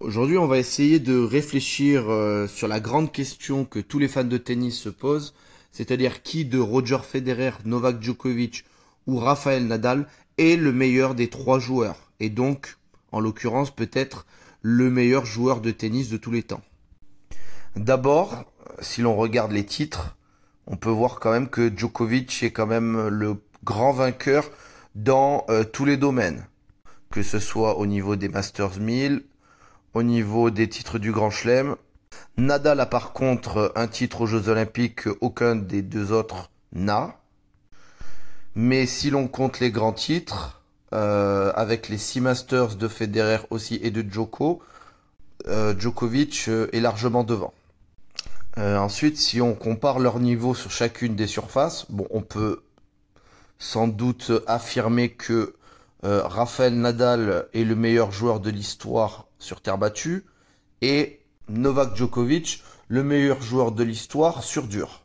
Aujourd'hui, on va essayer de réfléchir sur la grande question que tous les fans de tennis se posent, c'est-à-dire qui de Roger Federer, Novak Djokovic ou Rafael Nadal est le meilleur des trois joueurs, et donc, en l'occurrence, peut-être le meilleur joueur de tennis de tous les temps. D'abord, si l'on regarde les titres, on peut voir quand même que Djokovic est quand même le grand vainqueur dans tous les domaines, que ce soit au niveau des Masters 1000, au niveau des titres du Grand Chelem. Nadal a par contre un titre aux Jeux Olympiques qu'aucun des deux autres n'a. Mais si l'on compte les grands titres, avec les 6 Masters de Federer aussi et de Djokovic est largement devant. Ensuite, si on compare leur niveau sur chacune des surfaces, bon, on peut sans doute affirmer que Rafael Nadal est le meilleur joueur de l'histoire sur terre battue et Novak Djokovic le meilleur joueur de l'histoire sur dur.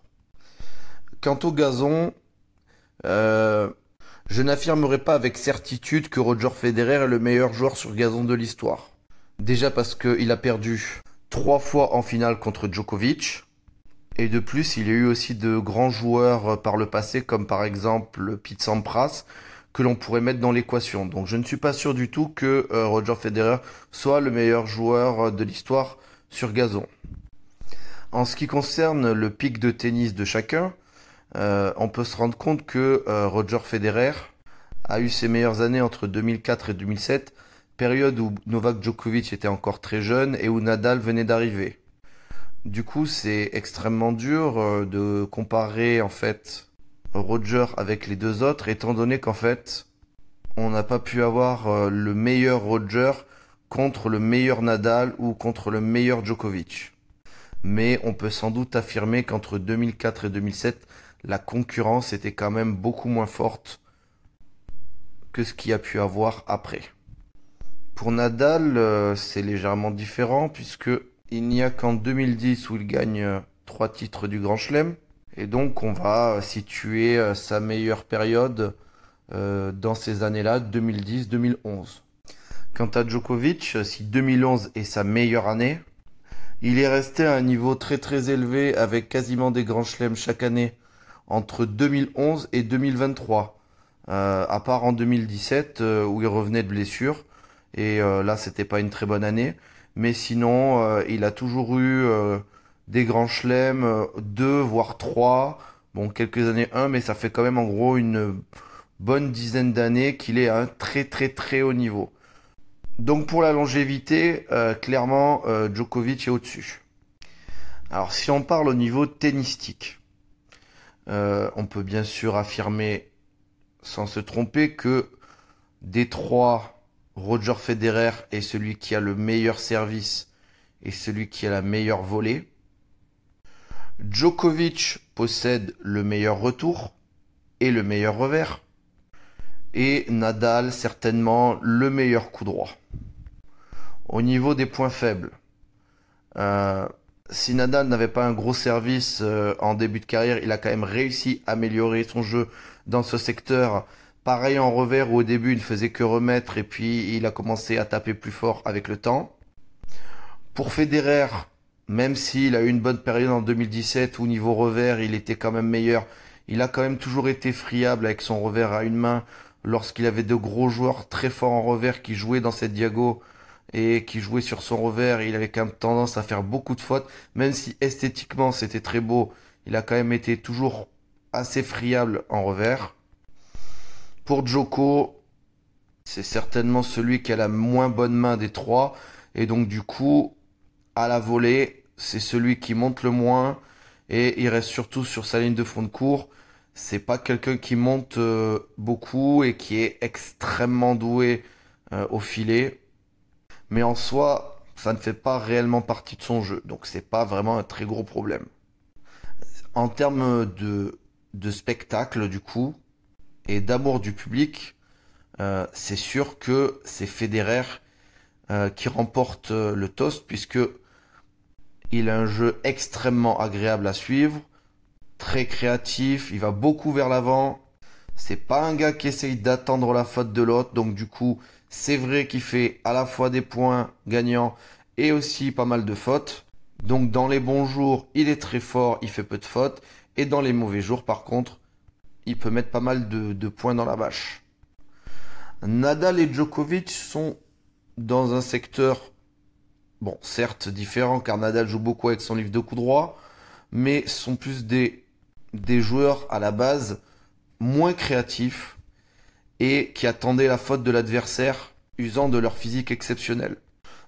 Quant au gazon, je n'affirmerai pas avec certitude que Roger Federer est le meilleur joueur sur gazon de l'histoire. Déjà parce qu'il a perdu 3 fois en finale contre Djokovic. Et de plus, il y a eu aussi de grands joueurs par le passé, comme par exemple Pete Sampras, que l'on pourrait mettre dans l'équation. Donc je ne suis pas sûr du tout que Roger Federer soit le meilleur joueur de l'histoire sur gazon. En ce qui concerne le pic de tennis de chacun, on peut se rendre compte que Roger Federer a eu ses meilleures années entre 2004 et 2007, période où Novak Djokovic était encore très jeune et où Nadal venait d'arriver. Du coup, c'est extrêmement dur de comparer en fait Roger avec les deux autres, étant donné qu'en fait, on n'a pas pu avoir le meilleur Roger contre le meilleur Nadal ou contre le meilleur Djokovic. Mais on peut sans doute affirmer qu'entre 2004 et 2007, la concurrence était quand même beaucoup moins forte que ce qu'il y a pu avoir après. Pour Nadal, c'est légèrement différent puisque il n'y a qu'en 2010 où il gagne 3 titres du Grand Chelem. Et donc on va situer sa meilleure période dans ces années-là, 2010-2011. Quant à Djokovic, si 2011 est sa meilleure année, il est resté à un niveau très très élevé avec quasiment des Grands Chelems chaque année entre 2011 et 2023. À part en 2017 où il revenait de blessure. Et là, c'était pas une très bonne année. Mais sinon, il a toujours eu des grands chelems, 2 voire 3. Bon, quelques années 1, mais ça fait quand même en gros une bonne dizaine d'années qu'il est à un très très très haut niveau. Donc pour la longévité, clairement, Djokovic est au-dessus. Alors si on parle au niveau tennistique, on peut bien sûr affirmer, sans se tromper, que des 3... Roger Federer est celui qui a le meilleur service et celui qui a la meilleure volée. Djokovic possède le meilleur retour et le meilleur revers. Et Nadal certainement le meilleur coup droit. Au niveau des points faibles, si Nadal n'avait pas un gros service en début de carrière, il a quand même réussi à améliorer son jeu dans ce secteur. Pareil en revers où au début il ne faisait que remettre et puis il a commencé à taper plus fort avec le temps. Pour Federer, même s'il a eu une bonne période en 2017 où niveau revers il était quand même meilleur, il a quand même toujours été friable avec son revers à une main lorsqu'il avait de gros joueurs très forts en revers qui jouaient dans cette diago et qui jouaient sur son revers. Il avait quand même tendance à faire beaucoup de fautes, même si esthétiquement c'était très beau, il a quand même été toujours assez friable en revers. Pour Djoko, c'est certainement celui qui a la moins bonne main des 3. Et donc du coup, à la volée, c'est celui qui monte le moins. Et il reste surtout sur sa ligne de fond de court. C'est pas quelqu'un qui monte beaucoup et qui est extrêmement doué au filet. Mais en soi, ça ne fait pas réellement partie de son jeu. Donc c'est pas vraiment un très gros problème. En termes de spectacle, du coup, et d'amour du public, c'est sûr que c'est Federer qui remporte le toast puisque il a un jeu extrêmement agréable à suivre, très créatif, il va beaucoup vers l'avant. C'est pas un gars qui essaye d'attendre la faute de l'autre, donc du coup, c'est vrai qu'il fait à la fois des points gagnants et aussi pas mal de fautes. Donc dans les bons jours, il est très fort, il fait peu de fautes. Et dans les mauvais jours, par contre, il peut mettre pas mal de points dans la bâche. Nadal et Djokovic sont dans un secteur, bon, certes différent, car Nadal joue beaucoup avec son livre de coups droits, mais sont plus des joueurs à la base moins créatifs et qui attendaient la faute de l'adversaire, usant de leur physique exceptionnel.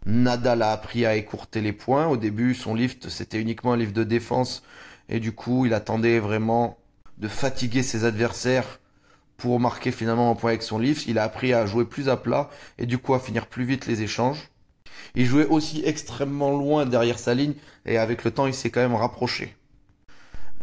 Nadal a appris à écourter les points. Au début, son lift, c'était uniquement un lift de défense, et du coup, il attendait vraiment de fatiguer ses adversaires pour marquer finalement un point avec son lift. Il a appris à jouer plus à plat et du coup à finir plus vite les échanges. Il jouait aussi extrêmement loin derrière sa ligne et avec le temps, il s'est quand même rapproché.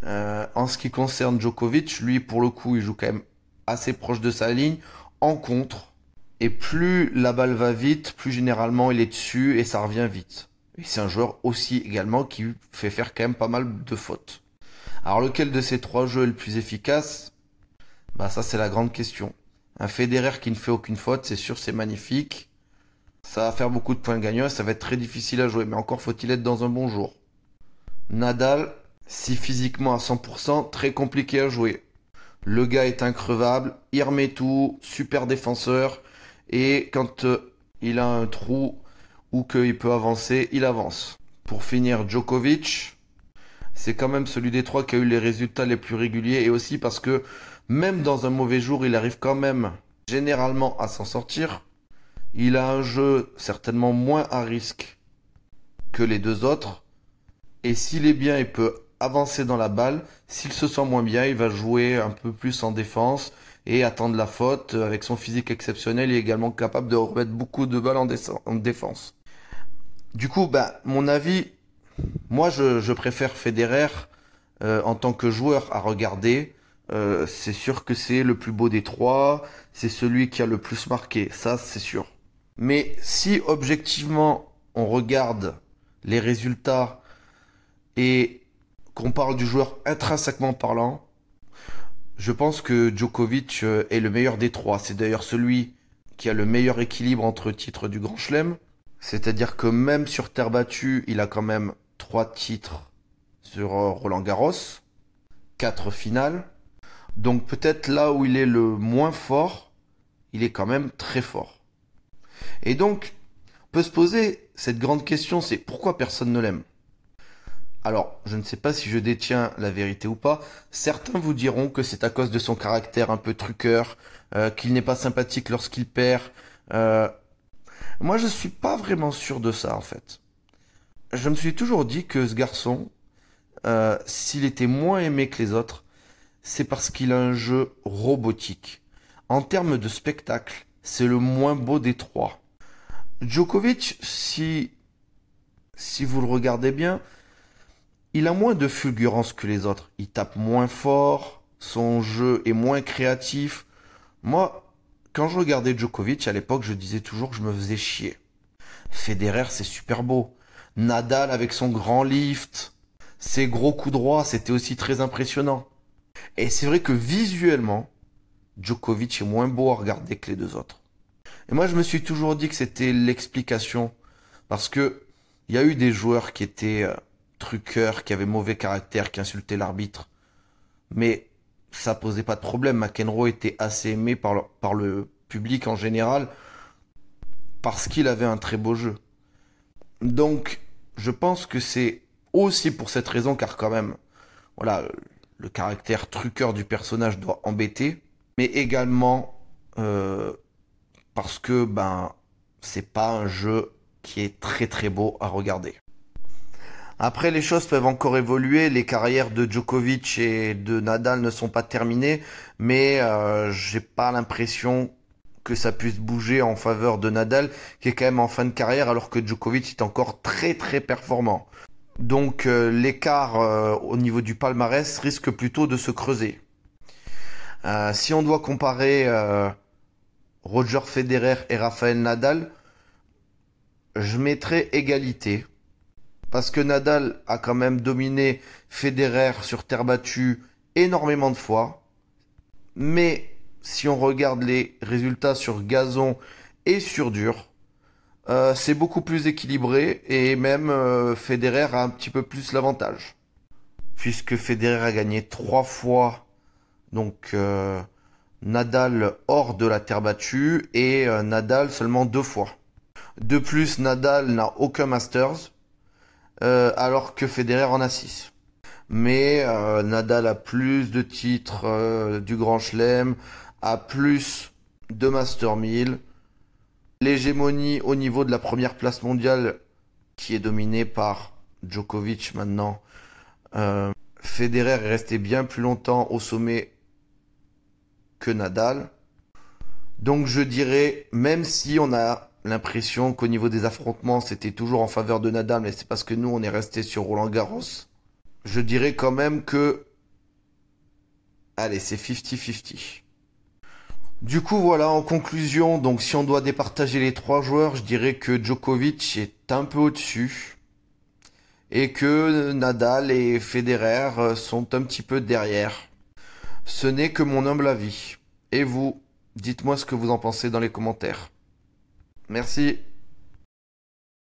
En ce qui concerne Djokovic, lui, pour le coup, il joue quand même assez proche de sa ligne, en contre. Et plus la balle va vite, plus généralement il est dessus et ça revient vite. Et c'est un joueur aussi également qui fait faire quand même pas mal de fautes. Alors lequel de ces trois jeux est le plus efficace? Bah ça c'est la grande question. Un Federer qui ne fait aucune faute, c'est sûr, c'est magnifique. Ça va faire beaucoup de points gagnants et ça va être très difficile à jouer. Mais encore faut-il être dans un bon jour. Nadal, si physiquement à 100%, très compliqué à jouer. Le gars est increvable, il remet tout, super défenseur. Et quand il a un trou ou qu'il peut avancer, il avance. Pour finir, Djokovic, c'est quand même celui des trois qui a eu les résultats les plus réguliers. Et aussi parce que même dans un mauvais jour, il arrive quand même généralement à s'en sortir. Il a un jeu certainement moins à risque que les deux autres. Et s'il est bien, il peut avancer dans la balle. S'il se sent moins bien, il va jouer un peu plus en défense et attendre la faute. Avec son physique exceptionnel, il est également capable de remettre beaucoup de balles en défense. Du coup, mon avis, moi je préfère Federer en tant que joueur à regarder. C'est sûr que c'est le plus beau des trois, c'est celui qui a le plus marqué, ça c'est sûr. Mais si objectivement on regarde les résultats et qu'on parle du joueur intrinsèquement parlant, je pense que Djokovic est le meilleur des trois. C'est d'ailleurs celui qui a le meilleur équilibre entre titres du Grand Chelem. C'est-à-dire que même sur terre battue, il a quand même 3 titres sur Roland-Garros, 4 finales. Donc peut-être là où il est le moins fort, il est quand même très fort. Et donc, on peut se poser cette grande question, c'est pourquoi personne ne l'aime? Alors, je ne sais pas si je détiens la vérité ou pas. Certains vous diront que c'est à cause de son caractère un peu truqueur, qu'il n'est pas sympathique lorsqu'il perd. Moi, je suis pas vraiment sûr de ça, en fait. Je me suis toujours dit que ce garçon, s'il était moins aimé que les autres, c'est parce qu'il a un jeu robotique. En termes de spectacle, c'est le moins beau des trois. Djokovic, si vous le regardez bien, il a moins de fulgurance que les autres. Il tape moins fort, son jeu est moins créatif. Moi, quand je regardais Djokovic, à l'époque, je disais toujours que je me faisais chier. Federer, c'est super beau. Nadal avec son grand lift, ses gros coups droits, c'était aussi très impressionnant. Et c'est vrai que visuellement, Djokovic est moins beau à regarder que les deux autres. Et moi, je me suis toujours dit que c'était l'explication. Parce que il y a eu des joueurs qui étaient truqueurs, qui avaient mauvais caractère, qui insultaient l'arbitre. Mais ça posait pas de problème. McEnroe était assez aimé par le public en général parce qu'il avait un très beau jeu. Donc, je pense que c'est aussi pour cette raison, car quand même, voilà, le caractère truqueur du personnage doit embêter, mais également parce que c'est pas un jeu qui est très très beau à regarder. Après, les choses peuvent encore évoluer. Les carrières de Djokovic et de Nadal ne sont pas terminées, mais j'ai pas l'impression que ça puisse bouger en faveur de Nadal, qui est quand même en fin de carrière, alors que Djokovic est encore très très performant. Donc l'écart au niveau du palmarès risque plutôt de se creuser. Si on doit comparer Roger Federer et Rafael Nadal, je mettrais égalité. Parce que Nadal a quand même dominé Federer sur terre battue énormément de fois. Mais si on regarde les résultats sur gazon et sur dur, C'est beaucoup plus équilibré et même Federer a un petit peu plus l'avantage. Puisque Federer a gagné 3 fois, donc Nadal hors de la terre battue et Nadal seulement 2 fois. De plus, Nadal n'a aucun Masters, alors que Federer en a 6. Mais Nadal a plus de titres du Grand Chelem, a plus de Master 1000. L'hégémonie au niveau de la première place mondiale, qui est dominée par Djokovic maintenant. Federer est resté bien plus longtemps au sommet que Nadal. Donc je dirais, même si on a l'impression qu'au niveau des affrontements, c'était toujours en faveur de Nadal, mais c'est parce que nous, on est resté sur Roland-Garros. Je dirais quand même que... Allez, c'est 50-50. Du coup, voilà, en conclusion, donc si on doit départager les 3 joueurs, je dirais que Djokovic est un peu au-dessus. Et que Nadal et Federer sont un petit peu derrière. Ce n'est que mon humble avis. Et vous, dites-moi ce que vous en pensez dans les commentaires. Merci.